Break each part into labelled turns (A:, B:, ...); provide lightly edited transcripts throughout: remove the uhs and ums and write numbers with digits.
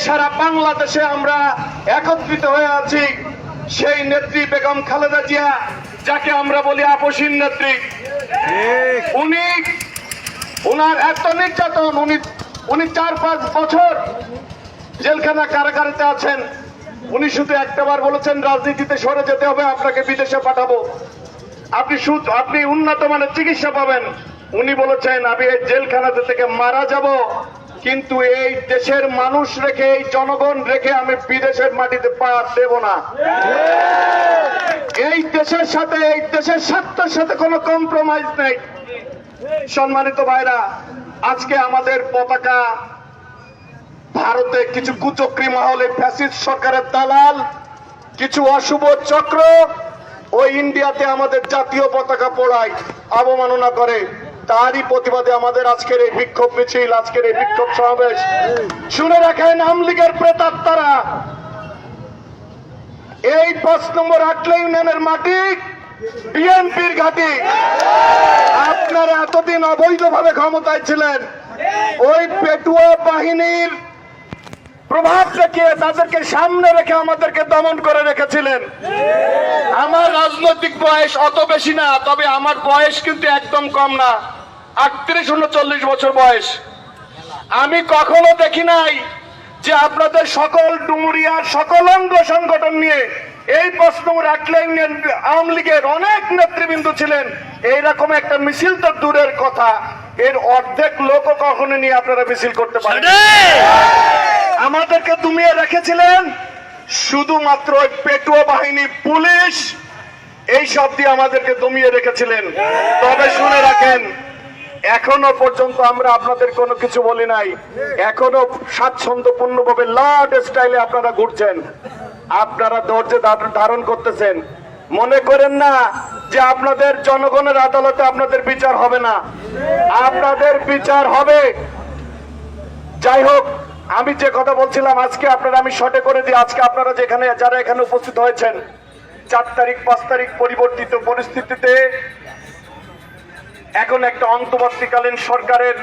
A: সারা বাংলাদেশে আমরা একত্রিত হয়ে আছি সেই নেত্রী বেগম খালেদা জিয়া, যাকে আমরা বলি আপসীন নেত্রী। উনার এত নির্যাতন, উনি 4-5 বছর জেলখানা কারাগারেতে আছেন। উনি শুধু একটাবার বলেছেন রাজনীতিতে সরে যেতে হবে, আপনাকে বিদেশে পাঠাবো, আপনি উন্নত মানের চিকিৎসা পাবেন। উনি বলেছেন আমি এই জেলখানাতে থেকে মারা যাব, কিন্তু এই দেশের মানুষ রেখে, এই জনগণ রেখে আমি বিদেশের মাটিতে পা দেব না। এই দেশের সাথে, এই দেশের স্বার্থের সাথে কোনো কম্প্রোমাইজ নেই। সম্মানিত ভাইরা, আজকে আমাদের পতাকা ভারতে কিছু কুচক্রী মহলে, ফ্যাসিস্ট সরকারের দালাল, কিছু অশুভ চক্র ওই ইন্ডিয়াতে আমাদের জাতীয় পতাকা পোড়ায়, অবমাননা করে। তারই প্রতিবাদে আমাদের আজকের এই বিক্ষোভ মিছিল, আজকের এই বিক্ষোভ সমাবেশ। শুনে রাখেন, আওয়ামী লীগের প্রেতাত্মারা এই 5 নম্বর আটলা ইউনিয়নের মাটি বিএনপির ঘাঁটি। আপনারা এতদিন অবৈধভাবে ক্ষমতায় ছিলেন, ওই পেটুয়া বাহিনীর প্রভাব রেখে, তাদেরকে সামনে রেখে আমাদেরকে দমন করে রেখেছিলেন। আমার রাজনৈতিক বয়স অত বেশি না, তবে আমার বয়স কিন্তু একদম কম না, 38-39 বছর বয়স। আমি কখনো দেখি নাই যে আপনাদের সকল ডুমুরিয়ার সকল অঙ্গ সংগঠন নিয়ে এই 5 নম্বর আটলা ইউনিয়ন আওয়ামী লীগের অনেক নেতৃবৃন্দ ছিলেন, এইরকম একটা মিছিল তো দূরের কথা, এর অর্ধেক লোকও কখনো নিয়ে আপনারা মিছিল করতে পারেন। আমাদেরকে দমিয়ে রেখেছিলেন শুধুমাত্র ওই পেটুয়া বাহিনী, পুলিশ, এই সব দিয়ে আমাদেরকে দমিয়ে রেখেছিলেন। তবে শুনে রাখেন, এখনো পর্যন্ত আমরা আপনাদের কোনো কিছু বলি নাই। এখনো স্বাচ্ছন্দ্যপূর্ণভাবে লর্ড স্টাইলে আপনারা ঘুরছেন, আপনারা ধৈর্য ধারণ করতেছেন। মনে করেন না যে আপনাদের জনগণের আদালতে আপনাদের বিচার হবে না, আপনাদের বিচার হবে। যাই হোক, আমি যে কথা বলছিলাম, আজকে আপনারা, আমি শর্টে করে দিই, আজকে আপনারা যেখানে, যারা এখানে উপস্থিত হয়েছেন, 4 তারিখ 5 তারিখ পরিবর্তিত পরিস্থিতিতে এখন একটা অন্তর্বর্তীকালীন সরকারের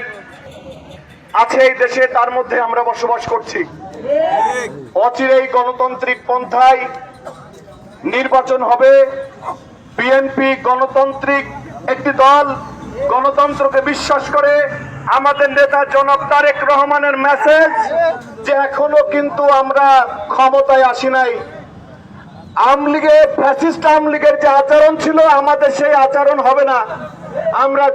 A: আছে এই দেশে, তার মধ্যে আমরা বসবাস করছি। অচিরেই গণতান্ত্রিক পন্থায় নির্বাচন হবে। বিএনপি গণতান্ত্রিক একটি দল, গণতন্ত্রকে বিশ্বাস করে। আমাদের নেতা জনাব তারেক রহমানের মেসেজ যে এখনো কিন্তু আমরা ক্ষমতায় আসি নাই। আওয়ামী লীগের, ফ্যাসিস্ট আওয়ামী লীগের যে আচরণ ছিল, আমাদের সেই আচরণ হবে না। আমরা